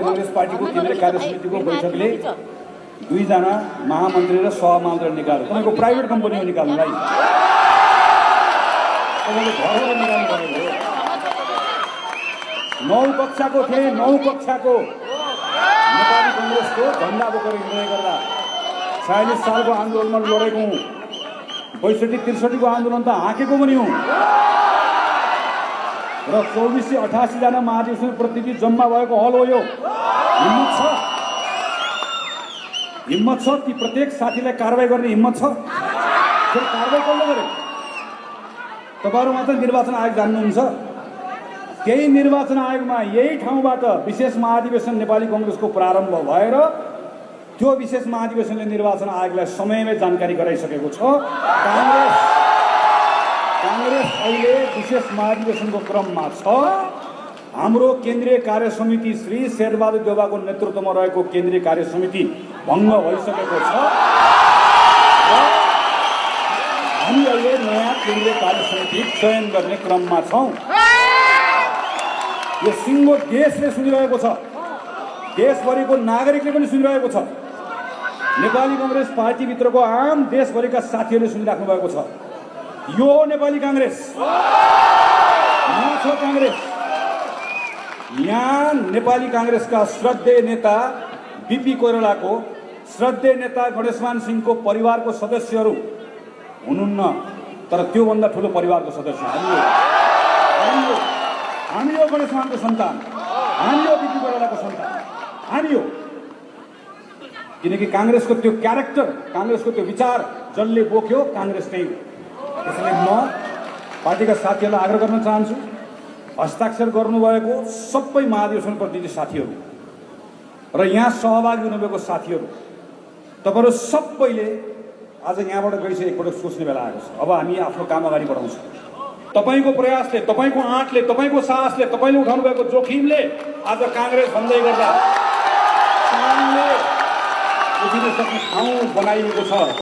कांग्रेस पार्टीको केन्द्रीय कार्यसमितिको बैठकले दुईजना महामन्त्री र सहमन्त्री निकाल्यो। तपाईको प्राइभेट कम्पनी हो निकाल्नुलाई, तपाईले घरबाट निकाल्नु भएको हो। 9 कक्षाको थिए, 9 कक्षाको नेपाली कांग्रेसको झण्डा बोकेर हिँड्दै गर्दा 46 सालको आन्दोलनमा लडेको हुँ, 62-63 को आन्दोलन त हाँकेको पनि हुँ र 2488 जना महाधिवेशन प्रतिनिधि जम्मा भएको हल हो यो। हिम्मत छ ती प्रत्येक साथीलाई कारबाही गर्ने हिम्मत छ। फेरि कारबाही कसले गरे? तपाईहरु मात्र निर्वाचन आयोग जान्नुहुन्छ। त्यही निर्वाचन आयोगमा यही ठाउँबाट विशेष महाधिवेशन नेपाली कांग्रेसको प्रारम्भ भएर त्यो विशेष महाधिवेशनले निर्वाचन आयोगलाई समयमै जानकारी गराइसकेको छ। कांग्रेस अहिले विशेष महाधिवेशनको क्रममा छ। हाम्रो केन्द्रीय कार्य समिति श्री शेरबहादुर देउवाको नेतृत्वमा रहेको केन्द्रीय कार्य समिति भङ्ग भइसकेको छ। हामी अहिले नयाँ केन्द्रीय कार्य समिति चयन गर्ने क्रममा छौं। यो सिङ्गो देशले सुनिरहेको छ, देशभरिको नागरिकले पनि सुनिरहेको छ। नेपाली कांग्रेस पार्टीभित्रको आम देशभरिका साथीहरूले सुनिराख्नु भएको छ। यो हो नेपाली कांग्रेस, यहाँ छ कांग्रेस। यहाँ नेपाली कांग्रेसका श्रद्धेय नेता बीपी कोइरालाको, श्रद्धेय नेता गणेशमान सिंहको परिवारको सदस्यहरू हुनुहुन्न, तर त्योभन्दा ठुलो परिवारको सदस्य हामी हो। गणेशमानको सन्तान, हामी हो बीपी कोइरालाको सन्तान, हामी हो। किनकि कांग्रेसको त्यो क्यारेक्टर, कांग्रेसको त्यो विचार जसले बोक्यो कांग्रेस नै हो। त्यसैले म पार्टीका साथीहरूलाई आग्रह गर्न चाहन्छु, हस्ताक्षर गर्नुभएको सबै महाधिवेशन प्रतिनिधि साथीहरू र यहाँ सहभागी हुनुभएको साथीहरू, तपाईहरु सबैले आज यहाँबाट गइसके एकपटक सोच्ने बेला आएको छ। अब हामी आफ्नो काम अगाडि बढाउँछौँ। तपाईको प्रयासले, तपाईको आँटले, तपाईको साहसले, तपाईले उठाउनु भएको जोखिमले आज कांग्रेस भन्दै गर्दा उठिन सक्ने ठाउँ बनाइएको छ।